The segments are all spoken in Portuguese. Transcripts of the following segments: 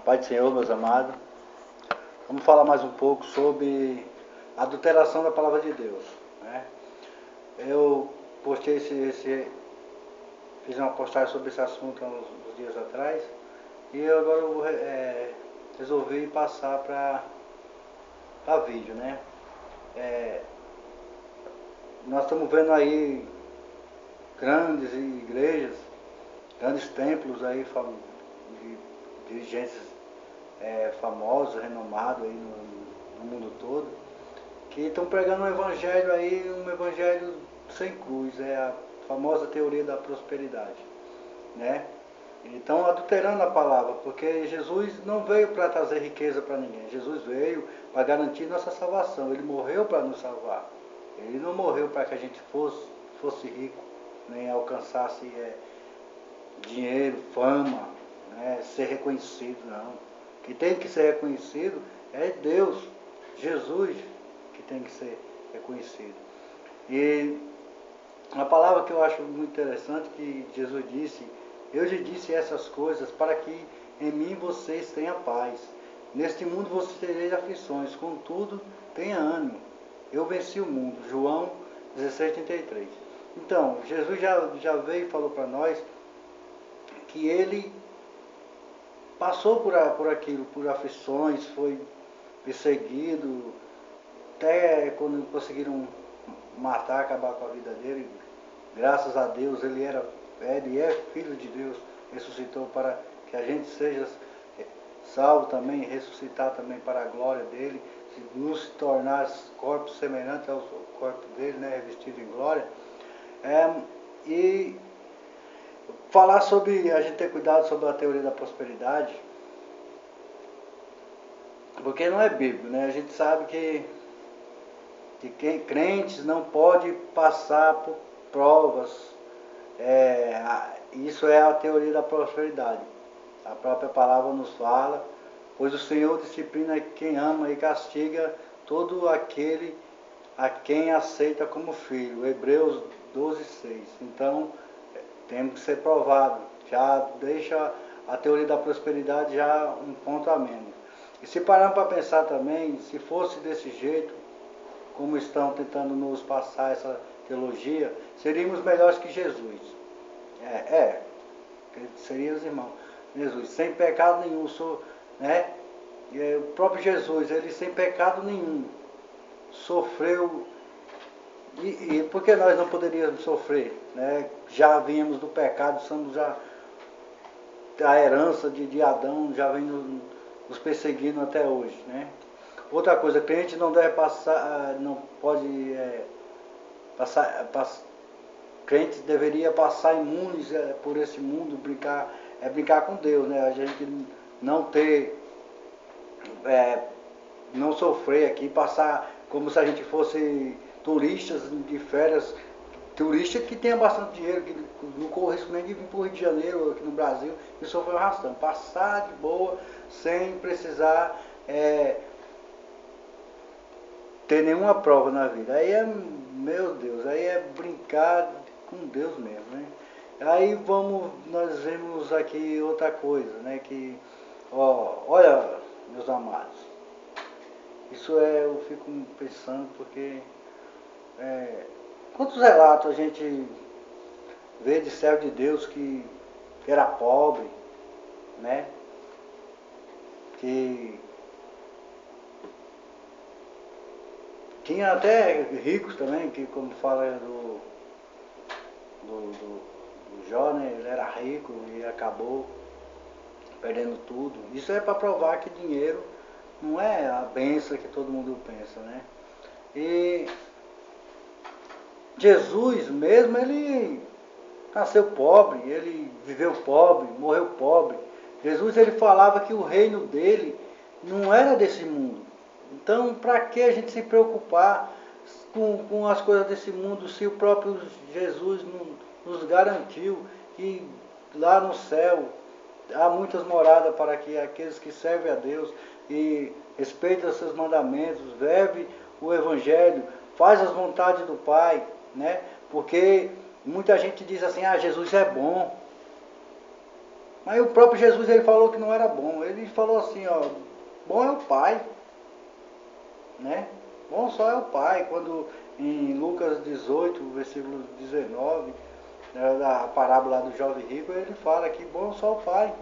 Pai do Senhor, meus amados, vamos falar mais um pouco sobre a adulteração da palavra de Deus, né? Eu postei fiz uma postagem sobre esse assunto há uns dias atrás e agora eu resolvi passar para vídeo, né? Nós estamos vendo aí grandes igrejas, grandes templos aí de dirigentes famosos, renomados aí no mundo todo, que estão pregando um evangelho aí, um evangelho sem cruz, é a famosa teoria da prosperidade, né? Então adulterando a palavra, porque Jesus não veio para trazer riqueza para ninguém, Jesus veio para garantir nossa salvação, Ele morreu para nos salvar, Ele não morreu para que a gente fosse rico, nem alcançasse dinheiro, fama, né, ser reconhecido, não. Que tem que ser reconhecido é Deus, Jesus, que tem que ser reconhecido. E a palavra que eu acho muito interessante, que Jesus disse: eu lhe disse essas coisas para que em mim vocês tenham paz. Neste mundo vocês tereis aflições, contudo tenha ânimo, eu venci o mundo. João 16:33. Então, Jesus já veio e falou para nós que Ele passou por aquilo, por aflições, foi perseguido, até quando conseguiram matar, acabar com a vida dele. Graças a Deus, ele é filho de Deus, ressuscitou para que a gente seja salvo também, ressuscitar também para a glória dele, nos tornar corpos semelhantes ao corpo dele, né, revestido em glória. E falar sobre a gente ter cuidado sobre a teoria da prosperidade, porque não é bíblico, né? A gente sabe que crentes não podem passar por provas. Isso é a teoria da prosperidade. A própria palavra nos fala: pois o Senhor disciplina quem ama e castiga todo aquele a quem aceita como filho. Hebreus 12:6. Então, temos que ser provado. Já deixa a teoria da prosperidade já um ponto a menos. E se pararmos para pensar também, se fosse desse jeito, como estão tentando nos passar essa teologia, seríamos melhores que Jesus. Seria os irmãos. Jesus, sem pecado nenhum, né? O próprio Jesus, ele sem pecado nenhum, sofreu. E por que nós não poderíamos sofrer, né? Já vínhamos do pecado, somos já a herança de Adão, já vem nos perseguindo até hoje, né? Outra coisa, crente não deve passar, não pode crente deveria passar imunes por esse mundo, brincar com Deus, né? A gente não sofrer aqui, passar como se a gente fosse turistas de férias, turista que tenha bastante dinheiro, que não corre risco nem de vir para o Rio de Janeiro, aqui no Brasil, e sofrer arrastando, passar de boa, sem precisar ter nenhuma prova na vida. Aí meu Deus, aí é brincar com Deus mesmo, né? Aí nós vemos aqui outra coisa, né? Que, olha, meus amados, isso eu fico pensando porque quantos relatos a gente vê de servo de Deus que era pobre, né? Que tinha até ricos também, que como fala do Jó, né? Ele era rico e acabou perdendo tudo. Isso é para provar que dinheiro não é a bênção que todo mundo pensa, né? E Jesus mesmo, ele nasceu pobre, ele viveu pobre, morreu pobre. Jesus, ele falava que o reino dele não era desse mundo. Então, para que a gente se preocupar com as coisas desse mundo, se o próprio Jesus nos garantiu que lá no céu há muitas moradas para que aqueles que servem a Deus e respeitam os seus mandamentos, vive o Evangelho, faz as vontades do Pai, né? Porque muita gente diz assim: Jesus é bom. Mas o próprio Jesus, ele falou que não era bom. Ele falou assim, ó, bom é o Pai, né? Bom só é o Pai. Quando em Lucas 18, versículo 19, né, a parábola do jovem rico, ele fala que bom só o Pai.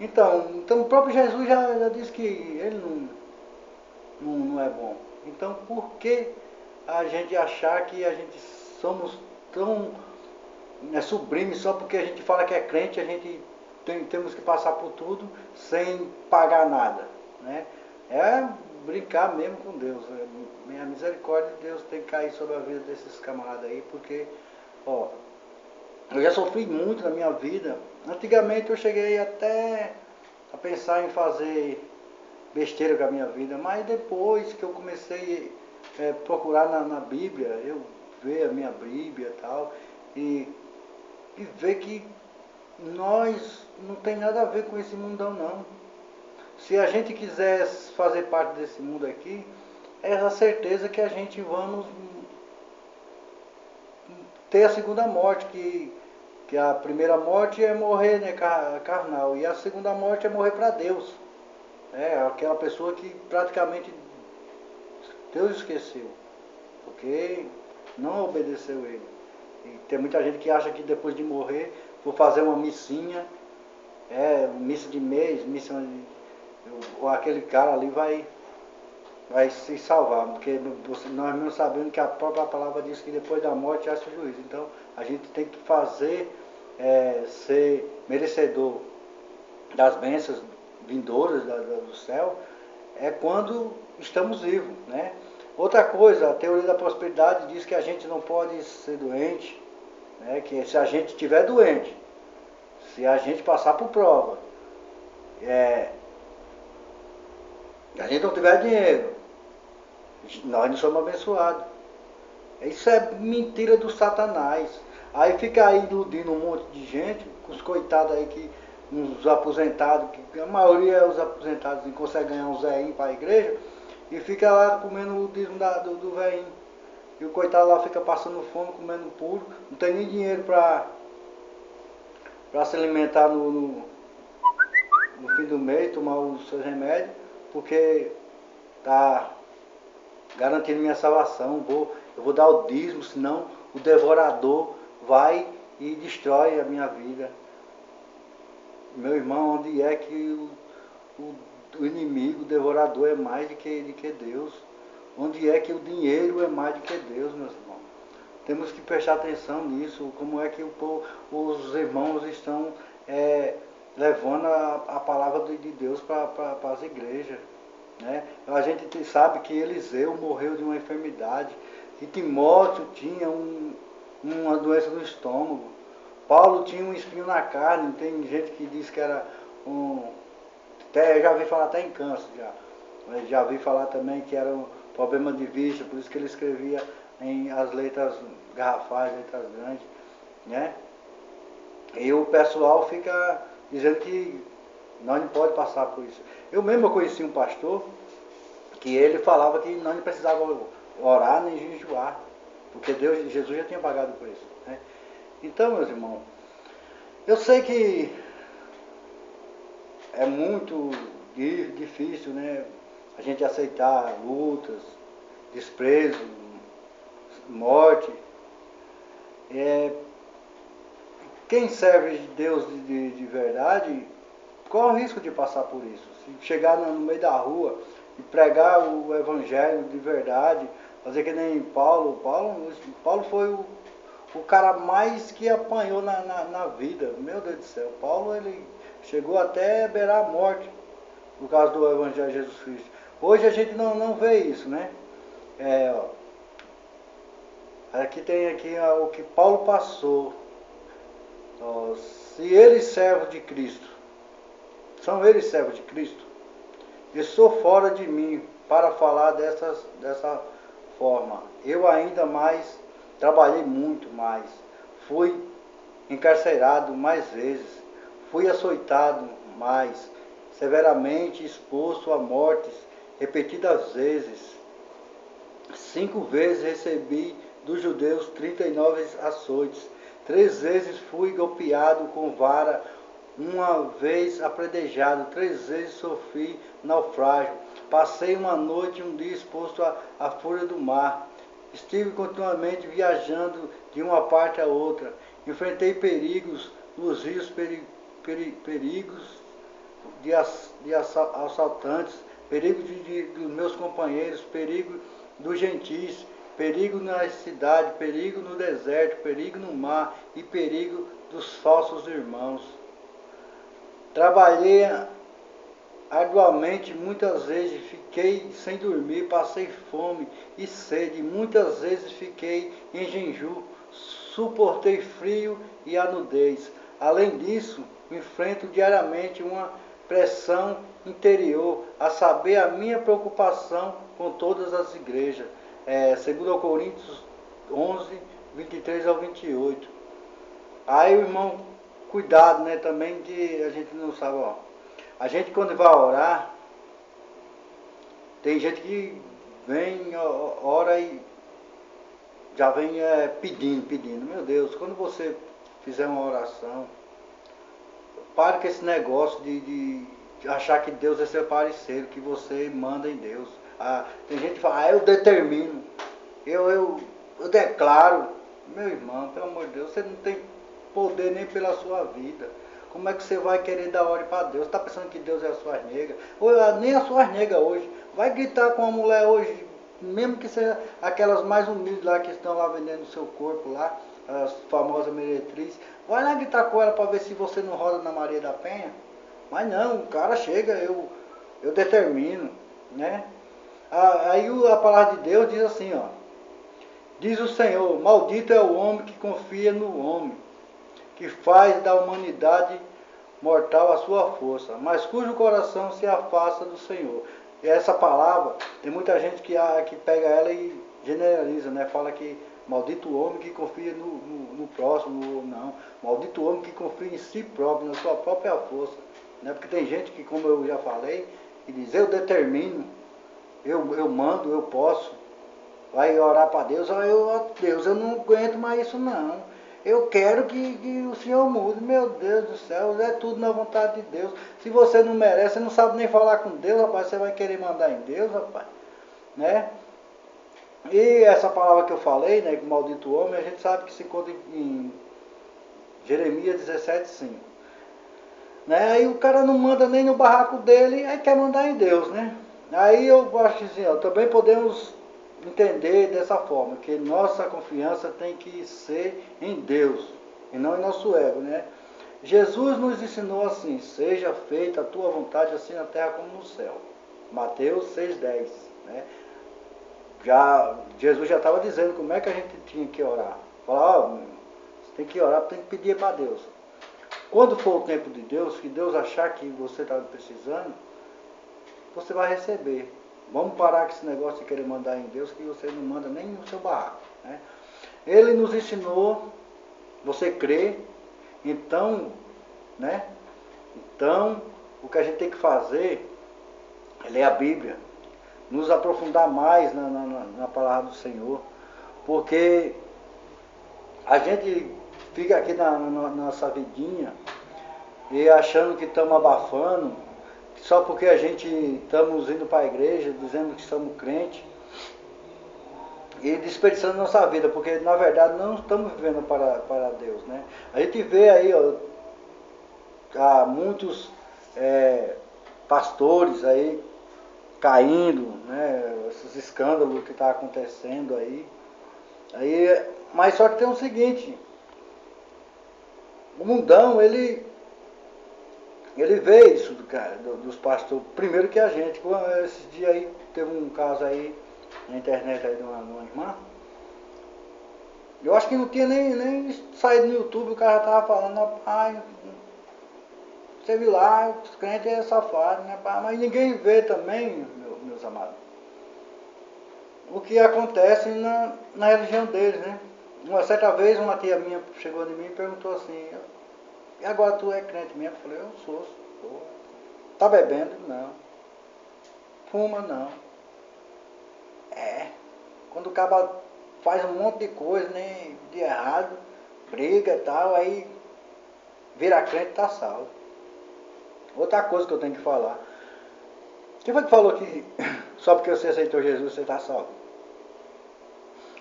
Então o próprio Jesus já disse que ele não é bom. Então por que a gente achar que a gente somos tão sublimes só porque a gente fala que é crente, a gente temos que passar por tudo sem pagar nada, né? É brincar mesmo com Deus. A misericórdia de Deus tem que cair sobre a vida desses camaradas aí, porque, ó, eu já sofri muito na minha vida. Antigamente eu cheguei até a pensar em fazer besteira com a minha vida, mas depois que eu comecei a procurar na Bíblia, eu ver a minha Bíblia e tal, e ver que nós não tem nada a ver com esse mundão não. Se a gente quiser fazer parte desse mundo aqui, é a certeza que a gente vamos ter a segunda morte, que a primeira morte é morrer, né, carnal, e a segunda morte é morrer para Deus. É aquela pessoa que praticamente Deus esqueceu, porque não obedeceu ele. E tem muita gente que acha que depois de morrer, vou fazer uma missinha, missa de mês, missa ou aquele cara ali vai se salvar, porque nós mesmo sabemos que a própria palavra diz que depois da morte há-se o juízo. Então a gente tem que fazer, ser merecedor das bênçãos vindouras do céu, é quando estamos vivos, né? Outra coisa, a teoria da prosperidade diz que a gente não pode ser doente, né? Que se a gente estiver doente, se a gente passar por prova, a gente não tiver dinheiro, nós não somos abençoados. Isso é mentira do Satanás. Aí fica aí iludindo um monte de gente, com os coitados aí que uns aposentados, que a maioria é os aposentados que conseguem ganhar um zéinho para a igreja, e fica lá comendo o dízimo do velhinho. E o coitado lá fica passando fome, comendo puro, não tem nem dinheiro para se alimentar no fim do mês, tomar os seus remédios, porque está garantindo minha salvação. Eu vou dar o dízimo, senão o devorador vai e destrói a minha vida. Meu irmão, onde é que o inimigo, o devorador é mais do que Deus? Onde é que o dinheiro é mais do que Deus, meus irmãos? Temos que prestar atenção nisso, como é que os irmãos estão levando a palavra de Deus para as igrejas. Né? A gente sabe que Eliseu morreu de uma enfermidade, que Timóteo tinha uma doença no estômago, Paulo tinha um espinho na carne, tem gente que diz que era até já vi falar até em câncer mas já vi falar também que era um problema de vista, por isso que ele escrevia em as letras garrafais, letras grandes, né? E o pessoal fica dizendo que nós não pode passar por isso. Eu mesmo conheci um pastor que ele falava que nós não precisávamos orar nem jejuar, porque Jesus já tinha pagado por isso, né? Então, meus irmãos, eu sei que é muito difícil, né, a gente aceitar lutas, desprezo, morte. Quem serve de Deus de verdade, qual o risco de passar por isso? Se chegar no meio da rua e pregar o evangelho de verdade, fazer que nem Paulo foi o cara mais que apanhou na vida. Meu Deus do céu, Paulo ele chegou até a beirar a morte por causa do evangelho de Jesus Cristo. Hoje a gente não vê isso, né? Aqui tem o que Paulo passou. Se eles servos de Cristo, são eles servos de Cristo, eu sou fora de mim para falar dessa forma. Eu ainda mais trabalhei muito mais, fui encarcerado mais vezes, fui açoitado mais, severamente exposto a mortes repetidas vezes. 5 vezes recebi dos judeus 39 açoites. 3 vezes fui golpeado com vara uma vez apredejado, 3 vezes sofri naufrágio. Passei uma noite e um dia exposto à fúria do mar. Estive continuamente viajando de uma parte a outra. Enfrentei perigos nos rios, perigos de assaltantes, perigo dos meus companheiros, perigo dos gentis, perigo na cidade, perigo no deserto, perigo no mar e perigo dos falsos irmãos. Trabalhei arduamente, muitas vezes fiquei sem dormir, passei fome e sede, muitas vezes fiquei em jejum, suportei frio e a nudez. Além disso, enfrento diariamente uma pressão interior, a saber, a minha preocupação com todas as igrejas. 2 Coríntios 11, 23 ao 28. Aí o irmão, cuidado, né, também que a gente não sabe, ó. A gente quando vai orar, tem gente que vem, ora e já vem pedindo. Meu Deus, quando você fizer uma oração, pare com esse negócio de achar que Deus é seu parceiro, que você manda em Deus. Tem gente que fala, eu determino, eu declaro. Meu irmão, pelo amor de Deus, você não tem poder nem pela sua vida. Como é que você vai querer dar ordem para Deus? Está pensando que Deus é a sua nega? Nem a sua nega hoje. Vai gritar com a mulher hoje, mesmo que seja aquelas mais humildes lá que estão lá vendendo o seu corpo lá, as famosas meretrizes. Vai lá gritar com ela para ver se você não roda na Maria da Penha. Mas não, o cara chega, eu determino, né? Aí a palavra de Deus diz assim, ó. Diz o Senhor, maldito é o homem que confia no homem, que faz da humanidade mortal a sua força, mas cujo coração se afasta do Senhor. E essa palavra, tem muita gente que pega ela e generaliza, né? Fala que maldito o homem que confia no próximo, não. Maldito o homem que confia em si próprio, na sua própria força. Né? Porque tem gente que, como eu já falei, que diz, eu determino, eu mando, eu posso. Vai orar para Deus, Deus, eu não aguento mais isso não. Eu quero que o Senhor mude. Meu Deus do céu, é tudo na vontade de Deus. Se você não merece, você não sabe nem falar com Deus, rapaz, você vai querer mandar em Deus, rapaz. Né? E essa palavra que eu falei, né, que maldito homem, a gente sabe que se encontra em Jeremias 17:5. Né? Aí o cara não manda nem no barraco dele, aí quer mandar em Deus, né? Aí eu acho assim, ó, também podemos entender dessa forma, que nossa confiança tem que ser em Deus e não em nosso ego, né? Jesus nos ensinou assim, seja feita a tua vontade assim na terra como no céu. Mateus 6:10, né? Jesus já estava dizendo como é que a gente tinha que orar. Falar, ó, você tem que orar, tem que pedir para Deus. Quando for o tempo de Deus, que Deus achar que você está precisando, você vai receber. Vamos parar com esse negócio de querer mandar em Deus, que você não manda nem no seu barraco. Né? Ele nos ensinou, você crê, então, né? Então, o que a gente tem que fazer é ler a Bíblia, nos aprofundar mais na palavra do Senhor, porque a gente fica aqui na nossa vidinha e achando que estamos abafando, só porque a gente estamos indo para a igreja, dizendo que somos crentes, e desperdiçando nossa vida, porque na verdade não estamos vivendo para Deus. Né? A gente vê aí, ó, há muitos pastores aí caindo, né? Esses escândalos que estão acontecendo aí. Mas só que tem o seguinte, o mundão, ele vê isso, cara, dos pastores, primeiro que a gente. Esses dias aí, teve um caso aí na internet aí de uma irmã, eu acho que não tinha nem saído no YouTube, o cara já tava falando, pai, você viu lá, os crentes é safado, né, pai? Mas ninguém vê também, meus amados, o que acontece na religião deles, né? Uma certa vez uma tia minha chegou em mim e perguntou assim, e agora tu é crente mesmo? Eu falei, eu sou. Tá bebendo? Não. Fuma? Não. Quando o cara faz um monte de coisa, né, de errado, briga e tal, aí vira crente e tá salvo. Outra coisa que eu tenho que falar. Quem foi que falou que só porque você aceitou Jesus você está salvo?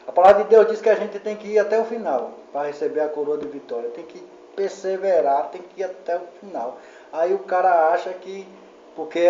A palavra de Deus diz que a gente tem que ir até o final para receber a coroa de vitória. Tem que perseverar, tem que ir até o final. Aí o cara acha que porque